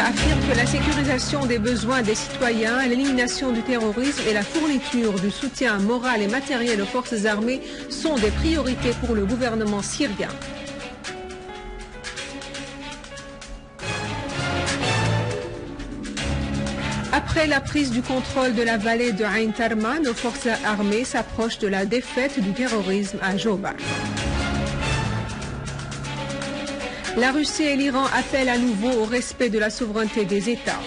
affirme que la sécurisation des besoins des citoyens, l'élimination du terrorisme et la fourniture du soutien moral et matériel aux forces armées sont des priorités pour le gouvernement syrien. Après la prise du contrôle de la vallée de Ain Tarma, nos forces armées s'approchent de la défaite du terrorisme à Jobar. La Russie et l'Iran appellent à nouveau au respect de la souveraineté des États.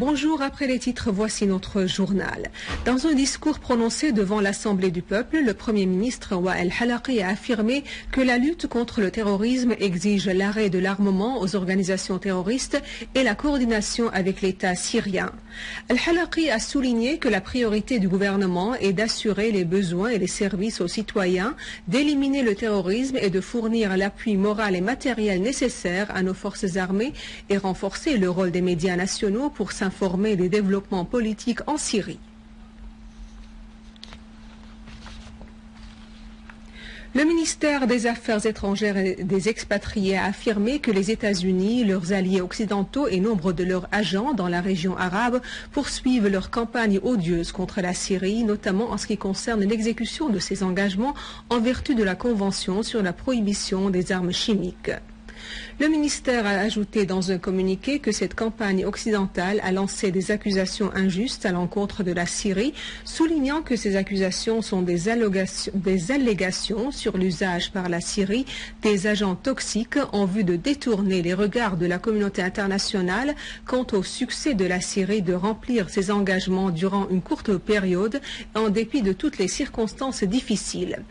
Bonjour, après les titres, voici notre journal. Dans un discours prononcé devant l'Assemblée du peuple, le Premier ministre Wael Halaqi a affirmé que la lutte contre le terrorisme exige l'arrêt de l'armement aux organisations terroristes et la coordination avec l'État syrien. Al-Halaqi a souligné que la priorité du gouvernement est d'assurer les besoins et les services aux citoyens, d'éliminer le terrorisme et de fournir l'appui moral et matériel nécessaire à nos forces armées et renforcer le rôle des médias nationaux pour s'informer des développements politiques en Syrie. Le ministère des Affaires étrangères et des expatriés a affirmé que les États-Unis, leurs alliés occidentaux et nombre de leurs agents dans la région arabe poursuivent leur campagne odieuse contre la Syrie, notamment en ce qui concerne l'exécution de ses engagements en vertu de la Convention sur la prohibition des armes chimiques. Le ministère a ajouté dans un communiqué que cette campagne occidentale a lancé des accusations injustes à l'encontre de la Syrie, soulignant que ces accusations sont des allégations sur l'usage par la Syrie des agents toxiques en vue de détourner les regards de la communauté internationale quant au succès de la Syrie de remplir ses engagements durant une courte période en dépit de toutes les circonstances difficiles.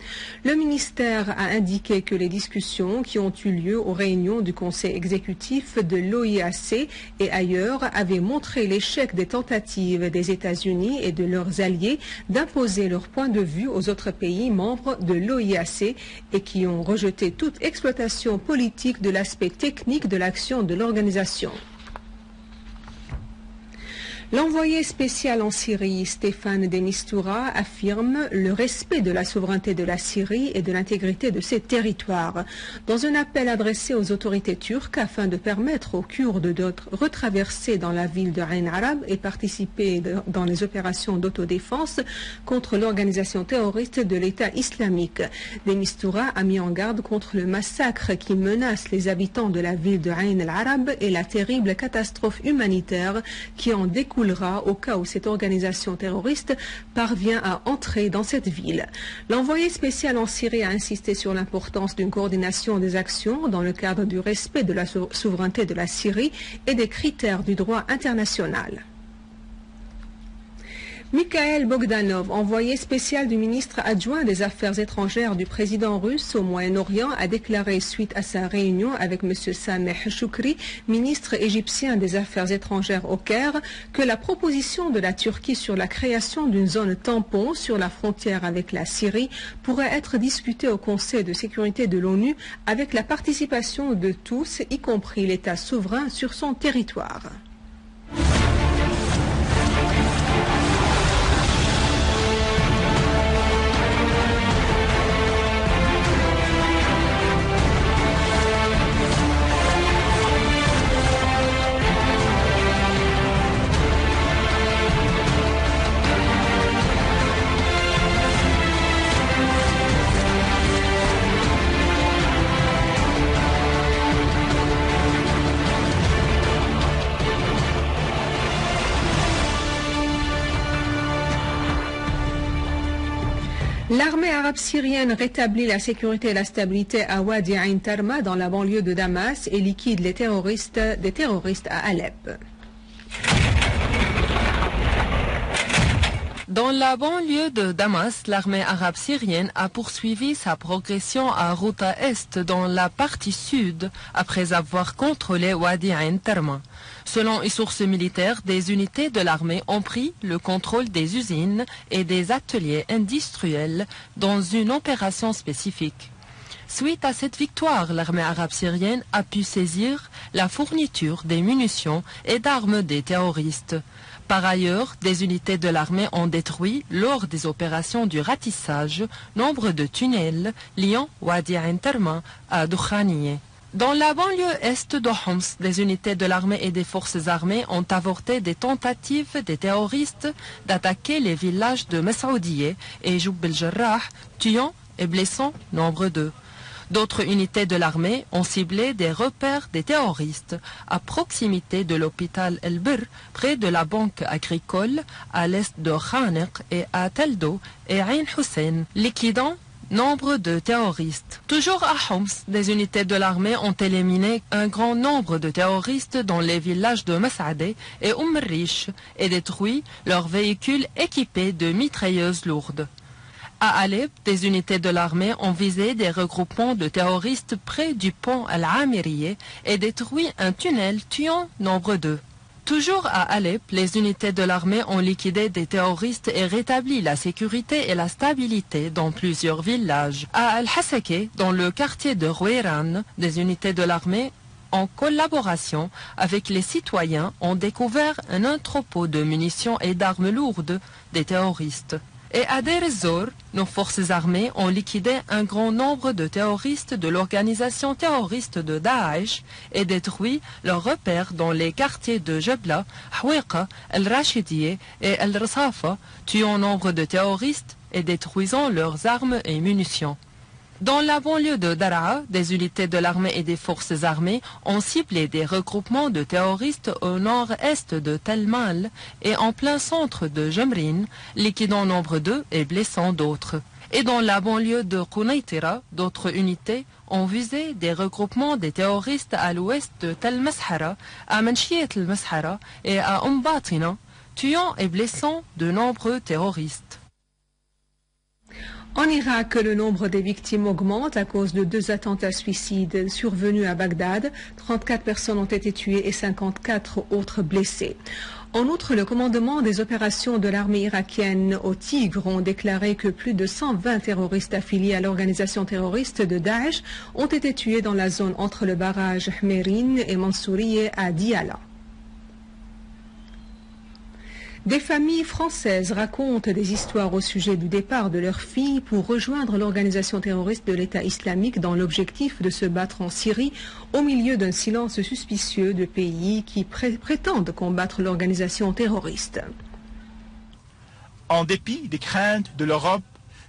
Le ministère a indiqué que les discussions qui ont eu lieu aux réunions du Conseil exécutif de l'OIAC et ailleurs avaient montré l'échec des tentatives des États-Unis et de leurs alliés d'imposer leur point de vue aux autres pays membres de l'OIAC et qui ont rejeté toute exploitation politique de l'aspect technique de l'action de l'organisation. L'envoyé spécial en Syrie, Stéphane de Mistura, affirme le respect de la souveraineté de la Syrie et de l'intégrité de ses territoires. Dans un appel adressé aux autorités turques afin de permettre aux Kurdes de retraverser dans la ville de Ain Arab et participer dans les opérations d'autodéfense contre l'organisation terroriste de l'État islamique. De Mistura a mis en garde contre le massacre qui menace les habitants de la ville de Ain al-Arab et la terrible catastrophe humanitaire qui en découle au cas où cette organisation terroriste parvient à entrer dans cette ville. L'envoyé spécial en Syrie a insisté sur l'importance d'une coordination des actions dans le cadre du respect de la souveraineté de la Syrie et des critères du droit international. Mikhail Bogdanov, envoyé spécial du ministre adjoint des Affaires étrangères du président russe au Moyen-Orient, a déclaré suite à sa réunion avec M. Sameh Choukri, ministre égyptien des Affaires étrangères au Caire, que la proposition de la Turquie sur la création d'une zone tampon sur la frontière avec la Syrie pourrait être discutée au Conseil de sécurité de l'ONU avec la participation de tous, y compris l'État souverain sur son territoire. L'armée arabe syrienne rétablit la sécurité et la stabilité à Wadi Ain Tarma dans la banlieue de Damas et liquide des terroristes à Alep. Dans la banlieue de Damas, l'armée arabe syrienne a poursuivi sa progression à Ghouta Est dans la partie sud après avoir contrôlé Wadi Ain Tarma. Selon une source militaire, des unités de l'armée ont pris le contrôle des usines et des ateliers industriels dans une opération spécifique. Suite à cette victoire, l'armée arabe syrienne a pu saisir la fourniture des munitions et d'armes des terroristes. Par ailleurs, des unités de l'armée ont détruit, lors des opérations du ratissage, nombre de tunnels liant Wadi Ain Terma à Doukhaniye. Dans la banlieue est de Homs, des unités de l'armée et des forces armées ont avorté des tentatives des terroristes d'attaquer les villages de Messaoudiye et Joub el-Jarrah, tuant et blessant nombre d'eux. D'autres unités de l'armée ont ciblé des repères des terroristes à proximité de l'hôpital El-Bir, près de la banque agricole, à l'est de Khaneq et à Teldo et Ain Hussein, liquidant nombre de terroristes. Toujours à Homs, des unités de l'armée ont éliminé un grand nombre de terroristes dans les villages de Mas'adeh et Rish et détruit leurs véhicules équipés de mitrailleuses lourdes. À Alep, des unités de l'armée ont visé des regroupements de terroristes près du pont Al-Amiriye et détruit un tunnel tuant nombre d'eux. Toujours à Alep, les unités de l'armée ont liquidé des terroristes et rétabli la sécurité et la stabilité dans plusieurs villages. À Al-Hasake, dans le quartier de Rouairan, des unités de l'armée en collaboration avec les citoyens ont découvert un entrepôt de munitions et d'armes lourdes des terroristes. Et à Deir ez-Zor, nos forces armées ont liquidé un grand nombre de terroristes de l'organisation terroriste de Daesh et détruit leurs repères dans les quartiers de Jebla, Houiqa, El-Rachidiyeh et El-Rasafa, tuant nombre de terroristes et détruisant leurs armes et munitions. Dans la banlieue de Daraa, des unités de l'armée et des forces armées ont ciblé des regroupements de terroristes au nord-est de Tel Mal et en plein centre de Jemrin, liquidant nombre d'eux et blessant d'autres. Et dans la banlieue de Quneitira, d'autres unités ont visé des regroupements des terroristes à l'ouest de Tel Mashara, à Manchiet el Mashara et à Batina, tuant et blessant de nombreux terroristes. En Irak, le nombre des victimes augmente à cause de 2 attentats suicides survenus à Bagdad. 34 personnes ont été tuées et 54 autres blessées. En outre, le commandement des opérations de l'armée irakienne au Tigre ont déclaré que plus de 120 terroristes affiliés à l'organisation terroriste de Daesh ont été tués dans la zone entre le barrage Hmerin et Mansouriye à Diyala. Des familles françaises racontent des histoires au sujet du départ de leurs filles pour rejoindre l'organisation terroriste de l'État islamique dans l'objectif de se battre en Syrie au milieu d'un silence suspicieux de pays qui prétendent combattre l'organisation terroriste. En dépit des craintes de l'Europe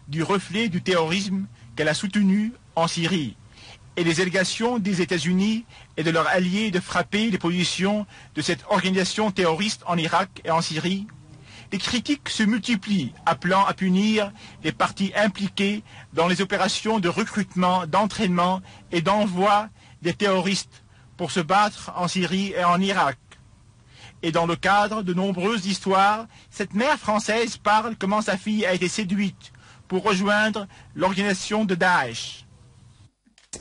du reflet du terrorisme qu'elle a soutenu en Syrie et les allégations des États-Unis et de leurs alliés de frapper les positions de cette organisation terroriste en Irak et en Syrie, les critiques se multiplient, appelant à punir les partis impliqués dans les opérations de recrutement, d'entraînement et d'envoi des terroristes pour se battre en Syrie et en Irak. Et dans le cadre de nombreuses histoires, cette mère française parle comment sa fille a été séduite pour rejoindre l'organisation de Daesh.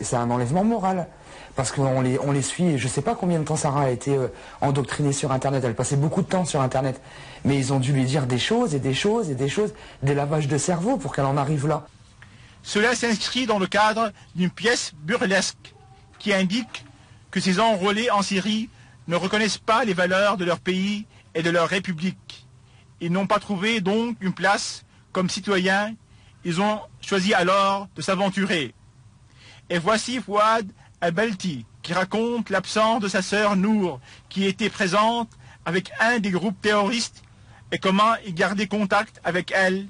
C'est un enlèvement moral, parce qu'on les suit, je ne sais pas combien de temps Sarah a été endoctrinée sur Internet, elle passait beaucoup de temps sur Internet, mais ils ont dû lui dire des choses et des choses et des choses, des lavages de cerveau pour qu'elle en arrive là. Cela s'inscrit dans le cadre d'une pièce burlesque qui indique que ces enrôlés en Syrie ne reconnaissent pas les valeurs de leur pays et de leur république. Ils n'ont pas trouvé donc une place comme citoyens, ils ont choisi alors de s'aventurer. Et voici Fouad Al-Balti qui raconte l'absence de sa sœur Nour qui était présente avec un des groupes terroristes et comment il gardait contact avec elle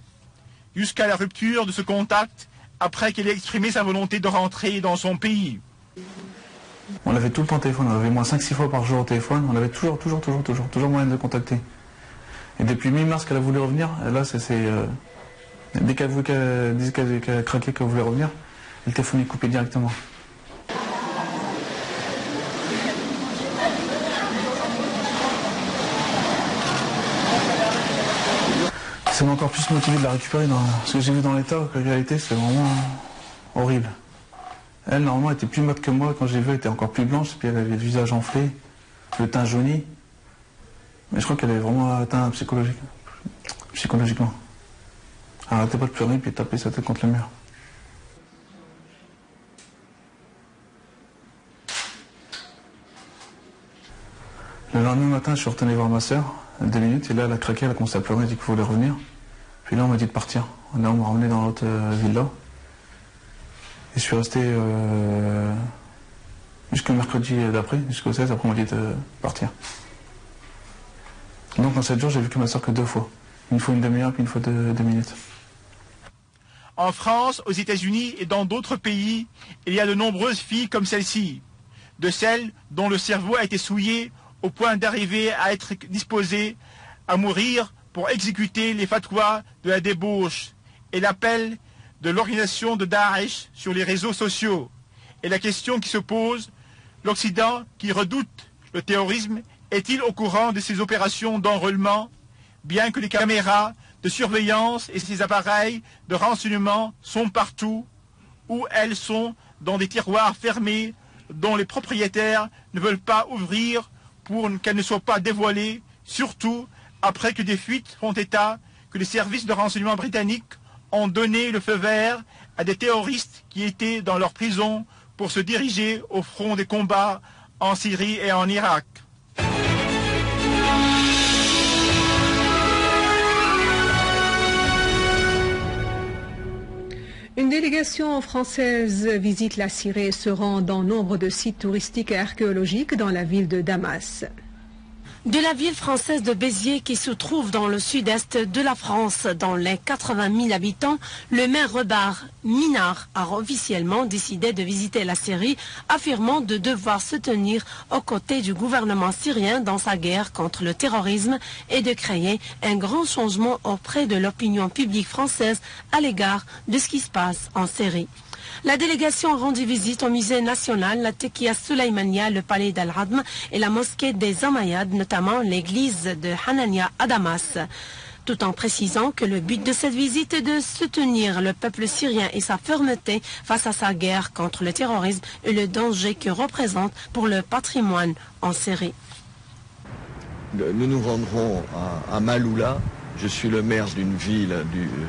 jusqu'à la rupture de ce contact après qu'elle ait exprimé sa volonté de rentrer dans son pays. On l'avait tout le temps au téléphone, on avait moins 5-6 fois par jour au téléphone, on avait toujours moyen de contacter. Et depuis mi-mars qu'elle a voulu revenir, là dès qu'elle disait qu'elle craquait qu'elle voulait revenir, le téléphone est coupé directement. Ça m'a encore plus motivé de la récupérer parce que j'ai vu dans l'état qu'elle a été, c'est vraiment horrible. Elle, normalement, était plus motte que moi. Quand j'ai vu, elle était encore plus blanche, puis elle avait le visage enflé, le teint jauni. Mais je crois qu'elle est vraiment atteinte psychologiquement. Elle n'arrêtait pas de pleurer, puis de taper sa tête contre le mur. Le lendemain matin, je suis retourné voir ma soeur, 2 minutes, et là, elle a craqué, elle a commencé à pleurer, elle a dit qu'il fallait revenir. Puis là, on m'a dit de partir. Là, on m'a ramené dans l'autre villa. Et je suis resté jusqu'au mercredi d'après, jusqu'au 16, après on m'a dit de partir. Donc en 7 jours, j'ai vu que ma soeur que 2 fois. Une fois une demi-heure, puis une fois 2 minutes. En France, aux États-Unis et dans d'autres pays, il y a de nombreuses filles comme celle-ci, de celles dont le cerveau a été souillé au point d'arriver à être disposées à mourir pour exécuter les fatwas de la débauche et l'appel de l'organisation de Daesh sur les réseaux sociaux. Et la question qui se pose, l'Occident qui redoute le terrorisme, est-il au courant de ces opérations d'enrôlement, bien que les caméras de surveillance et ces appareils de renseignement sont partout, où elles sont dans des tiroirs fermés dont les propriétaires ne veulent pas ouvrir pour qu'elles ne soient pas dévoilées, surtout après que des fuites font état que les services de renseignement britanniques ont donné le feu vert à des terroristes qui étaient dans leur prison pour se diriger au front des combats en Syrie et en Irak. Une délégation française visite la Syrie et se rend dans nombre de sites touristiques et archéologiques dans la ville de Damas. De la ville française de Béziers qui se trouve dans le sud-est de la France, dans les 80 000 habitants, le maire Rebard Minard a officiellement décidé de visiter la Syrie, affirmant de devoir se tenir aux côtés du gouvernement syrien dans sa guerre contre le terrorisme et de créer un grand changement auprès de l'opinion publique française à l'égard de ce qui se passe en Syrie. La délégation a rendu visite au musée national, la Tekia Souleymania, le palais d'Al-Hadm et la mosquée des Omeyyades, notamment l'église de Hanania à Damas, tout en précisant que le but de cette visite est de soutenir le peuple syrien et sa fermeté face à sa guerre contre le terrorisme et le danger que représente pour le patrimoine en Syrie. Nous nous rendrons à Maloula. Je suis le maire d'une ville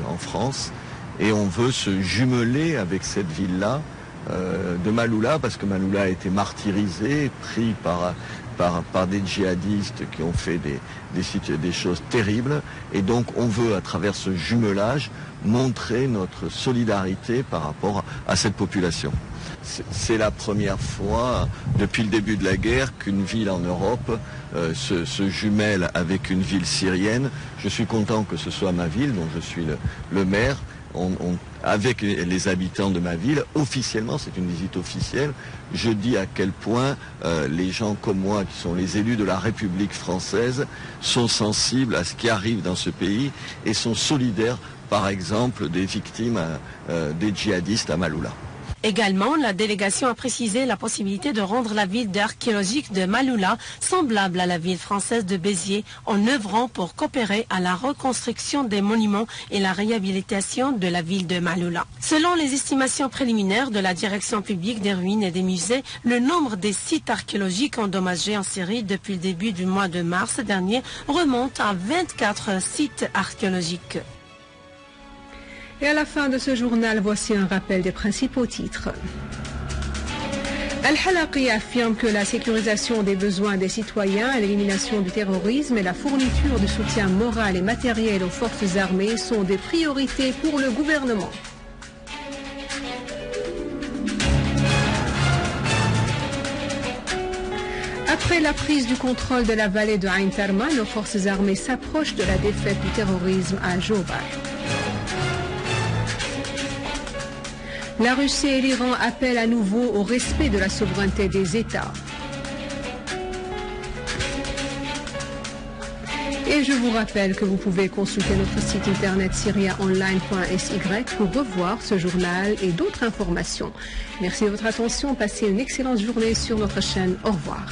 en France. Et on veut se jumeler avec cette ville-là de Maloula, parce que Maloula a été martyrisé, pris par des djihadistes qui ont fait des choses terribles. Et donc on veut, à travers ce jumelage, montrer notre solidarité par rapport à cette population. C'est la première fois depuis le début de la guerre qu'une ville en Europe se jumelle avec une ville syrienne. Je suis content que ce soit ma ville, dont je suis le maire. Avec les habitants de ma ville, officiellement, c'est une visite officielle, je dis à quel point les gens comme moi, qui sont les élus de la République française, sont sensibles à ce qui arrive dans ce pays et sont solidaires, par exemple, des victimes des djihadistes à Maloula. Également, la délégation a précisé la possibilité de rendre la ville archéologique de Maloula semblable à la ville française de Béziers en œuvrant pour coopérer à la reconstruction des monuments et la réhabilitation de la ville de Maloula. Selon les estimations préliminaires de la direction publique des ruines et des musées, le nombre des sites archéologiques endommagés en Syrie depuis le début du mois de mars dernier remonte à 24 sites archéologiques. Et à la fin de ce journal, voici un rappel des principaux titres. Al-Halaqi affirme que la sécurisation des besoins des citoyens, l'élimination du terrorisme et la fourniture de soutien moral et matériel aux forces armées sont des priorités pour le gouvernement. Après la prise du contrôle de la vallée de Ain Tarma, nos forces armées s'approchent de la défaite du terrorisme à Jobar. La Russie et l'Iran appellent à nouveau au respect de la souveraineté des États. Et je vous rappelle que vous pouvez consulter notre site internet syriaonline.sy pour revoir ce journal et d'autres informations. Merci de votre attention. Passez une excellente journée sur notre chaîne. Au revoir.